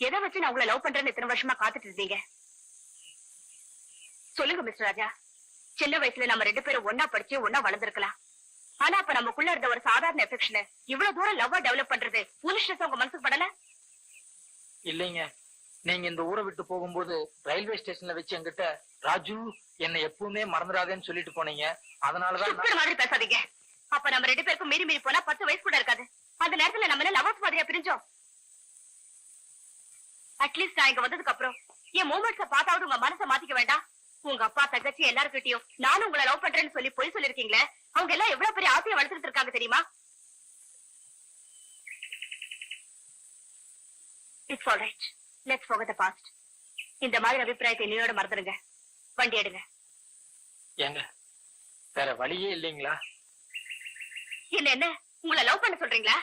எதை வச்சு நான் உங்களை லவ் பண்றேன்னு இத்தனை வருஷமா காத்துட்டு இருந்தீங்க? சொல்லுங்க மிஸ்டர் ராஜா. சின்ன வயசுல நம்ம 2 பேரும் ஒன்னா படிச்சு ஒன்னா வளர்ந்துருக்கலாம். ஆனா அப்ப நமக்குள்ள இருந்த ஒரு சாதாரண எஃபெக்ஷனை இவ்வளவு தூரம் லவ்வா டெவலப் பண்றது ஃபூலிஷ்னஸ் உங்க மனசுக்கு படல? இல்லைங்க, நீங்க இந்த ஊரை விட்டு போகும்போது ரயில்வே ஸ்டேஷன்ல வச்சு என்கிட்ட ராஜு என்னை எப்பவுமே மறந்துடாதேன்னு சொல்லிட்டு போனீங்க. அதனாலதான் மாதிரி பேசாதீங்க. அப்ப நம்ம 2 பேருக்கும் மீறி மீறி போனா 10 வயசு கூட இருக்காது. அந்த நேரத்துல நம்ம என்ன லவர்ஸ் மாதிரியா பிரிஞ்சோம்? அட்லீஸ்ட் நான் இங்க வந்ததுக்கு அப்புறம் என் மூமெண்ட்ஸ பார்த்தாவது உங்க மனசை மாத்திக்க வேண்டாம்? உங்க அப்பா தங்கச்சி எல்லாருக்கிட்டையும் நானும் உங்களை லவ் பண்றேன்னு சொல்லி பொய் சொல்லிருக்கீங்களே, அவங்க எல்லாம் எவ்வளவு பெரிய ஆசையை வளர்த்துட்டு இருக்காங்க தெரியுமா? It's all right, let's forget the past. இந்த மாதிரி அபிப்பிராயத்தை என்னையோட மறந்துடுங்க. வண்டி எடுங்க. ஏங்க வேற வழியே இல்லைங்களா? என்ன உங்களை லவ் பண்ண சொல்றீங்களா?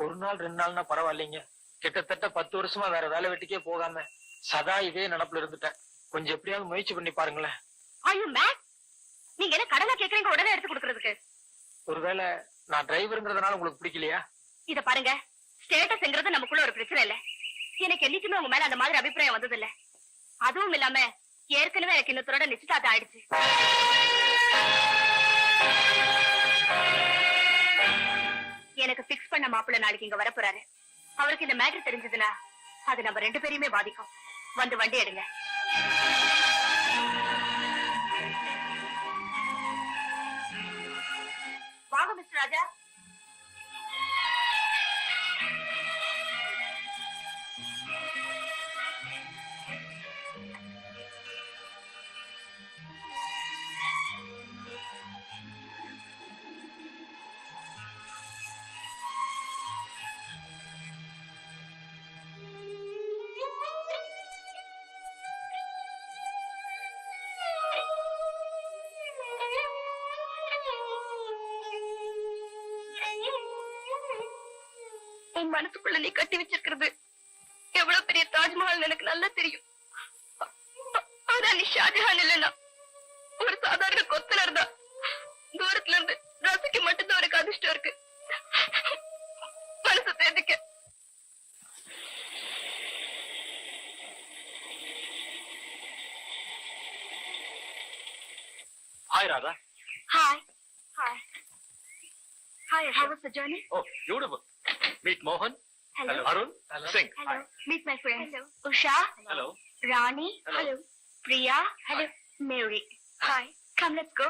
ஒரு நாள் 2 நாள்னா பரவாயில்லைங்க. கிட்டத்தட்ட 10 வருஷமா வேற வேலை வெட்டிக்கே போகாம சதா இதே நினப்புல இருந்துட்டேன். கொஞ்சம் எப்படியாவது முயற்சி பண்ணி பாருங்களேன். Are you mad? நீங்க என்ன கடனை கேக்குறீங்க உடனே எடுத்து கொடுக்கறதுக்கு? ஒருவேளை நான் டிரைவருங்கிறதுனால உங்களுக்கு பிடிக்கலையா? இத பாருங்க, ஸ்டேட்டஸ்ங்கிறது நமக்குள்ள ஒரு பிரச்சனை இல்ல. எனக்கு என்னைக்குமே உங்க மேல அந்த மாதிரி அபிப்பிராயம் வந்தது இல்ல. அதுவும் இல்லாம ஏற்கனவே எனக்கு இன்னொருத்தரோட நிச்சயதார்த்தம் ஆயிடுச்சு. எனக்கு பிக்ஸ் பண்ண மாப்பிள்ள நாளைக்கு இங்க வரப்போறாரு. அவருக்கு இந்த மேட்டர் தெரிஞ்சதுன்னா அது நம்ம 2 பேரையுமே பாதிக்கும். வந்து வண்டி எடுங்க. வாங்க மிஸ்டர் ராஜா. உன் மனசுக்குள்ள நீ கட்டி வச்சிருக்கிறது எவ்வளவு பெரிய தாஜ்மஹால் எனக்கு நல்லா தெரியும். ஆனா நீ ஷாஜஹான் இல்லைன்னா ஒரு சாதாரண கொத்தனர் தான். தூரத்துல இருந்து ரசிக்க மட்டும்தான் ஒரு அதிர்ஷ்டம் இருக்கு. மனசு தேதிக்க. Hi Radha. Hi. Hi. Hi. How was the journey? Oh, beautiful. Meet Mohan. Hello. Arun. Hello. Singh. Hello. Hi. Meet my friends. Hello. Usha. Hello. Rani. Hello. Priya. Hello. Mary. Hi. Come, let's go.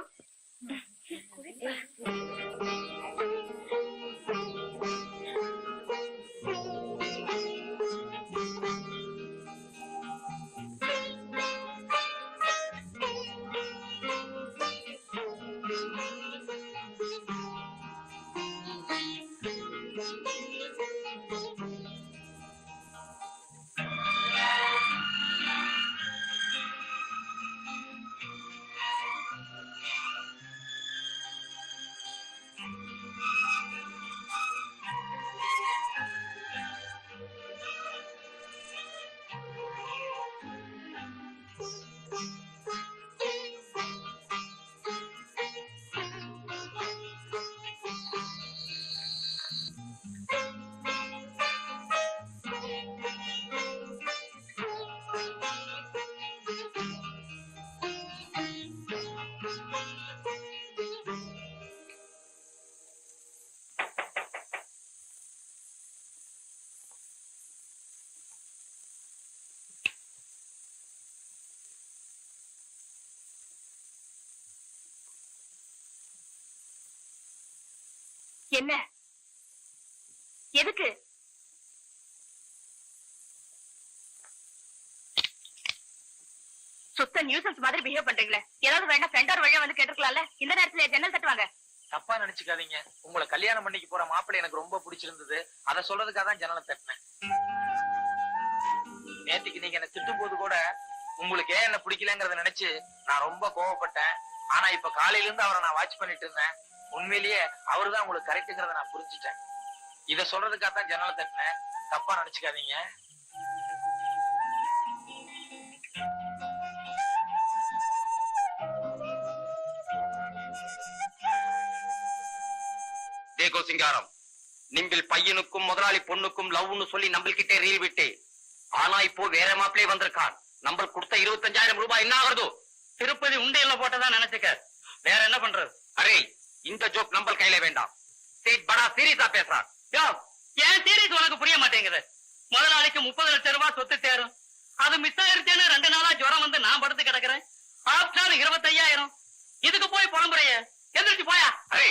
என்ன? எதுக்கு? சுத்த nuisance மாதிரி behave பண்றீங்களே. ஏதாவது வேண்டாம் friend ஒரு வழியா வந்து கேட்டுக்கலாம்ல. இந்த நேரத்துல ஜன்னல் தட்டுவாங்க. தப்பா நினைச்சுக்காதீங்க. உங்களை கல்யாணம் பண்ணிக்கு போற மாப்பிள்ளை எனக்கு ரொம்ப பிடிச்சிருந்தது. அதை சொல்றதுக்காக தான் ஜன்னலை தட்டினேன். நேத்துக்கு நீங்க என்ன திட்டும் போது கூட உங்களுக்கு ஏன் என்ன பிடிக்கலங்கிறத நினைச்சு நான் ரொம்ப கோவப்பட்டேன். ஆனா இப்ப காலையில இருந்து அவரை நான் வாட்ச் பண்ணிட்டு இருந்தேன். உண்மையிலேயே அவருதான் உங்களுக்கு கரெக்ட்ங்கிறத நான் புரிஞ்சுட்டேன். இத சொல்றதுக்காக தான் ஜன்னலை தட்டினேன். தப்பா நினைச்சுக்காதீங்க. தேகோ சிங்காரம், நிம்பில் பையனுக்கும் முதலாளி பொண்ணுக்கும் லவ்னு சொல்லி நம்மள்கிட்ட ரீல் விட்டு ஆனா இப்போ வேற மாப்பிளே வந்திருக்கான். நம்ம கொடுத்த 25,000 ரூபாய் என்ன ஆகுறதோ? திருப்பதி உண்டியல்ல போட்டதான் நினைச்சுக்க. வேற என்ன பண்றது? அரே, இந்த ஜோக் நம்ம கையில வேண்டாம். சேட் படா சீரியஸா பேசுறான். ஏன் சீரியஸ் உனக்கு புரிய மாட்டேங்குது? முதலாளிக்கு 30 லட்சம் ரூபாய் சொத்து சேரும். அது மிஸ் ஆயிருச்சேன்னு 2 நாளா ஜுரம் வந்து நான் படுத்து கிடக்குறேன். ஆப்ஷன் 25,000. இதுக்கு போய் புலம்புறைய எந்திரிச்சு போயா. அரே,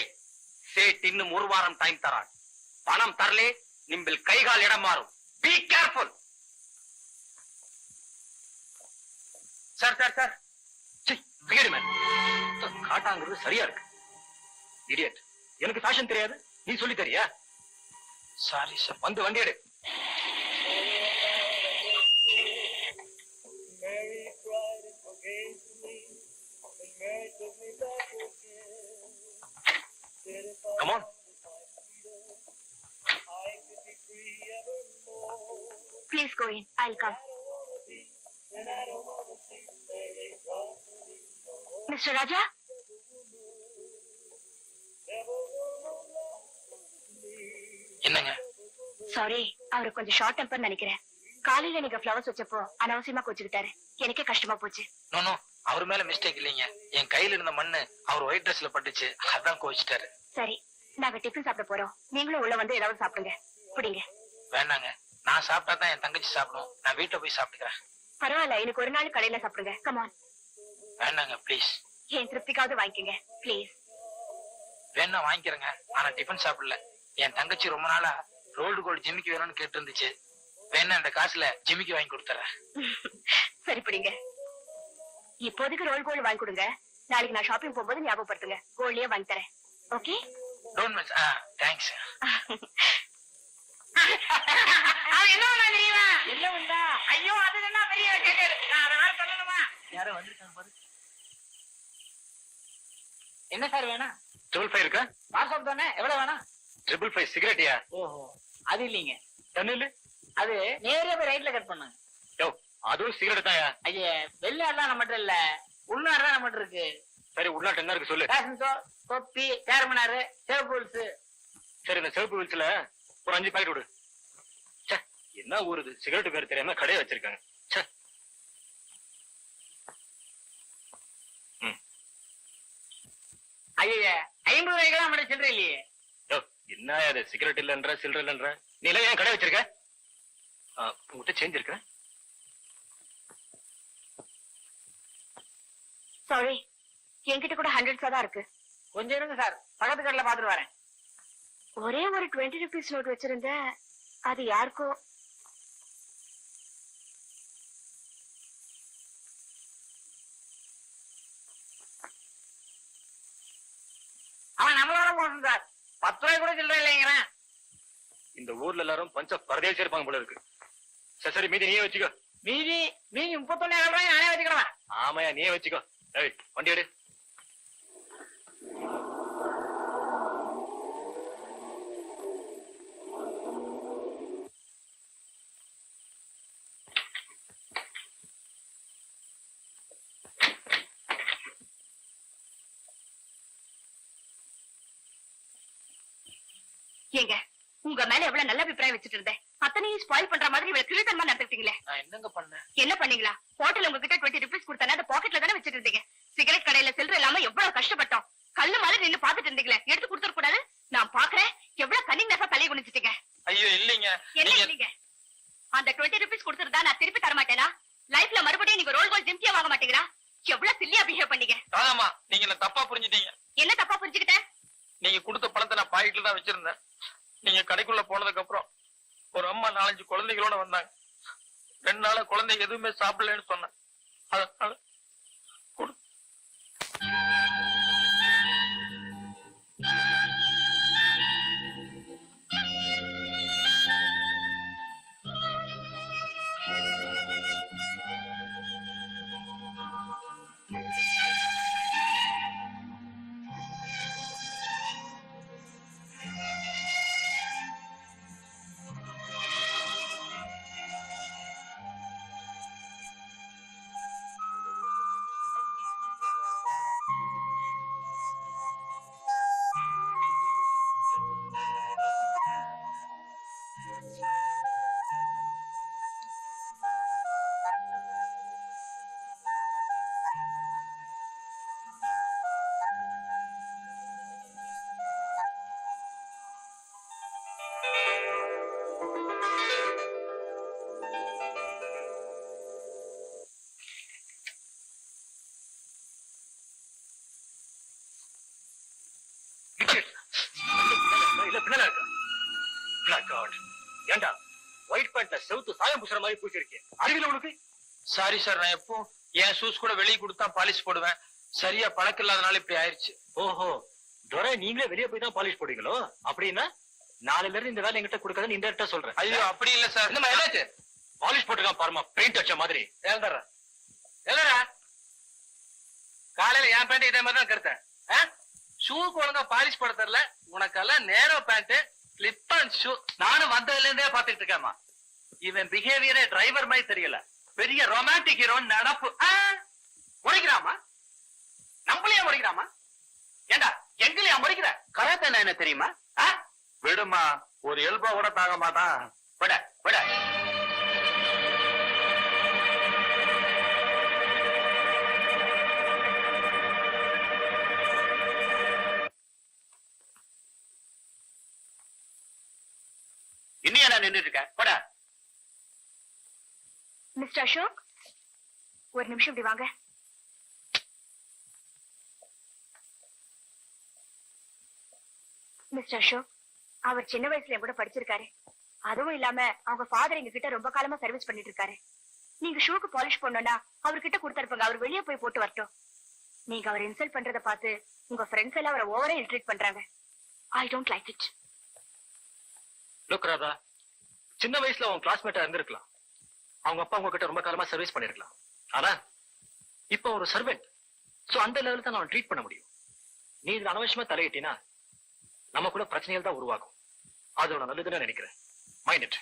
சேட் இன்னும் 1 வாரம் டைம் தரான். பணம் தரலே நிம்பில் கைகால் இடம் மாறும். Be careful. Sir sir sir, காட்டாங்கிறது சரியா இருக்கு. இடியட், எனக்கு ஃபேஷன் தெரியாது, நீ சொல்லி தரியா? Sorry sir. வந்து வண்டி எடு. Come on. Please go in. I'll come. Mr. Raja? என்னங்க? சாரி, அவருக்கு கொஞ்சம் ஷார்ட் டெம்பர் நினைக்கிறேன். காலையில நீங்க ஃபிளவர்ஸ் வச்சப்போ அனாவசியமா கோச்சுக்கிட்டாரு. எனக்கே கஷ்டமா போச்சு. நோ, அவர் மேல மிஸ்டேக் இல்லைங்க. என் கையில இருந்த மண்ணு அவர் ஒயிட் ட்ரெஸ்ல பட்டுச்சு, அதான் கோச்சிட்டாரு. சரி, நாங்க டிஃபன் சாப்பிட போறோம். நீங்களும் உள்ள வந்து ஏதாவது சாப்பிடுங்க. புடிங்க. வேண்டாங்க, நான் சாப்பிட்டா தான் என் தங்கச்சி சாப்பிடும். நான் வீட்டுல போய் சாப்பிட்டுக்கிறேன். பரவாயில்ல, எனக்கு ஒரு நாள் கடையில சாப்பிடுங்க. கமான். வேண்டாங்க ப்ளீஸ். என் திருப்திக்காவது வாங்கிக்கங்க ப்ளீஸ். வேணா வாங்கிக்கிறேங்க, ஆனா டிஃபன் சாப்பிடல. என் தங்கச்சி ரொம்ப நாளா ரோல்டு கோல்டு ஜிமிக்கு வேணும்னு கேட்டு இருந்துச்சு. வேணா இந்த காசுல ஜிமிக்கு வாங்கி கொடுத்துறேன். சரி, பிடிங்க. இப்போதைக்கு ரோல் கோல்டு வாங்கி கொடுங்க. நாளைக்கு நான் ஷாப்பிங் போகும்போது ஞாபகப்படுத்துங்க. கோல்ட்லயே வாங்கி தரேன். ஓகே? Don't miss. தேங்க்ஸ். என்ன தெரியுமா? என்ன உண்டா? ஐயோ, அது என்ன பெரிய கேட்கறது. நான் அதெல்லாம் சொல்லணுமா? யாரோ வந்திருக்காங்க பாரு. என்ன சார் வேணும்? 555 இருக்கா? வாட்ஸ்அப் தானே? எவ்வளவு வேணும்? 555 சிகரெட்டியா? ஓஹோ, அது இல்லீங்க. தண்ணி அது நேரே போய் ரைட்ல கட் பண்ணுங்க. யோ, அதுவும் சிகரெட் தாயா? ஐயா, வெளிநாடுலாம் நம்மகிட்ட இல்ல, உள்நாடுதான் நம்மகிட்ட இருக்கு. சரி, உள்நாட்டு என்ன இருக்கு சொல்லு. பேஷன் ஷோ, தொப்பி, சேர்மனாரு, சேவ். சரி, இந்த சிவப்பு வீச்சுல ஒரு 5 பாக்கெட் விடு. ச்சே, என்ன ஊருது, சிகரெட் பேர் தெரியாம கடையை வச்சிருக்காங்க. ச்சே. ஐயா, 50 ரூபாய்க்கு நம்மகிட்ட சில்லற இல்லையே. யோ, என்ன அது, சிகரெட் இல்லன்ற சில்லற இல்லன்ற, நீ எல்லாம் ஏன் கடை வச்சிருக்க? உங்ககிட்ட சேஞ்ச் இருக்கு? சாரி, என்கிட்ட கூட 100 தான் இருக்கு. கொஞ்சம் இருங்க சார், பக்கத்து கடையில பாத்துட்டு வரேன். ஒரே ஒரு 20 rupees நோட் வச்சிருந்தேன். அது யாருக்கோ. அவன் நம்மளோட போகணும் சார். 10 ரூபாய் கூட சில்லற இல்லைங்கிறேன். இந்த ஊர்ல எல்லாரும் பஞ்ச பரதேசி இருப்பாங்க போல இருக்கு. சரி சரி, மீதி நீயே வச்சுக்கோ. மீதி 31 ரூபாய் நானே வச்சுக்கிறேன். ஆமாயா, நீயே வச்சுக்கோ. ஏய், வண்டி எடு. ஏங்க, உங்க மேல எவ்வளவு நல்ல அபிப்பிராயம் வச்சுட்டு இருந்தேன். அத்தனையும் ஸ்பாயில் பண்ற மாதிரி இவ்வளவு கிழித்தனமா நடந்துட்டீங்களே. நான் என்னங்க பண்ணேன்? என்ன பண்ணீங்களா? ஹோட்டல் உங்ககிட்ட 20 rupees கொடுத்தானே, அந்த பாக்கெட்ல தானே வச்சிட்டு இருந்தீங்க. சிகரெட் கடையில சில்லற இல்லாம எவ்வளவு கஷ்டப்பட்டோம். கல்லு மாதிரி நின்னு பாத்துட்டு இருந்தீங்களே, எடுத்து கொடுத்துட கூடாது? நான் பாக்குறேன், எவ்வளவு கன்னிங்னஸா தலையை குனிச்சிட்டீங்க. ஐயோ இல்லீங்க. என்ன இல்லீங்க? அந்த 20 rupees கொடுத்துருந்தா நான் திருப்பி தர மாட்டேனா? லைஃப்ல மறுபடியும் நீங்க ரோல் கோல் ஜிம்கியா வாங்க மாட்டீங்களா? எவ்வளவு சில்லியா பிஹேவ் பண்ணீங்க. ராதாமா, நீங்க என்ன தப்பா புரிஞ்சுட்டீங்க. என்ன தப்பா புரிஞ்சுக்கிட்டேன்? நீங்க கொடுத்த பணத்தை நான் பாக்கெட்ல தான் வச்சிருந்தேன். நீங்க கடைக்குள்ள போனதுக்கு அப்புறம் ஒரு அம்மா 4-5 குழந்தைகளோட வந்தாங்க. 2 நாளா குழந்தைங்க எதுவுமே சாப்பிடலன்னு சொன்னேன். அதனால செவுத்து சாயம் பூசுற மாதிரி பூசிருக்கேன். அறிவில உனக்கு? சாரி சார், நான் எப்போ என் ஷூஸ் கூட வெளியே கொடுத்தா பாலிஷ் போடுவேன். சரியா பழக்கம் இல்லாதனால இப்படி ஆயிருச்சு. ஓஹோ, துரை நீங்களே வெளியே போய் தான் பாலிஷ் போடுவீங்களோ? அப்படின்னா நாளையில இருந்து இந்த வேலை என்கிட்ட கொடுக்காதுன்னு இன்டெரக்டா சொல்றேன். ஐயோ அப்படி இல்ல சார். என்னமா என்னாச்சு? பாலிஷ் போட்டுக்கான் பாருமா, பெயிண்ட் அடிச்ச மாதிரி. என்னடா காலையில என் பேண்ட் இதே மாதிரி தான் கருத்தேன். ஷூக்கு ஒழுங்கா பாலிஷ் போட தெரியல உனக்கெல்லாம். நேரோ பேண்ட், ஸ்லிப் அண்ட் ஷூ. நானும் வந்ததுல இருந்தே பாத்துட்டு இருக்கேம்மா. இவன் பிஹேவியரே டிரைவர் மாதிரி தெரியல, பெரிய ரொமான்டிக் ஹீரோன்னு நடப்பு. முறைக்கிறாமா? நம்மளையா முறைக்கிறாமா? ஏண்டா எங்களையா முறைக்கிற? கராத்தே என்ன தெரியுமா? விடுமா, ஒரு எல்பா கூட தாங்க மாட்டான். விட விட. இன்னும் நான் நின்றுட்டு இருக்கேன். விட. மிஸ்டர் அசோக், ஒரு நிமிஷம் இப்படி வாங்க. மிஸ்டர் அசோக், அவர் சின்ன வயசுல என் கூட படிச்சிருக்காரு. அதுவும் இல்லாம அவங்க ஃபாதர் எங்க கிட்ட ரொம்ப காலமா சர்வீஸ் பண்ணிட்டு இருக்காரு. நீங்க ஷூக்கு பாலிஷ் பண்ணணும்னா அவர்கிட்ட கொடுத்திருப்பாங்க. அவர் வெளியே போய் போட்டு வரட்டும். நீங்க அவர் இன்சல்ட் பண்றத பார்த்து உங்க ஃப்ரெண்ட்ஸ் எல்லாம் அவரை ஓவரா இல்ட்ரீட் பண்றாங்க. I don't like it. Look Radha, சின்ன வயசுல உன் கிளாஸ்மேட்டா இருந்திருக்கலாம். அவங்க அப்பா உங்ககிட்ட ரொம்ப காலமா சர்வீஸ் பண்ணிருக்கலாம். ஆனா இப்ப ஒரு சர்வெண்ட். சோ அந்த லெவலுக்கு தான் நான் ட்ரீட் பண்ண முடியும். நீ இதுல அனவசியமா தலையிட்டினா நமக்குள்ள பிரச்சனைகள் தான் உருவாகும். அதோட நல்லதுன்னு நினைக்கிறேன். Mind it.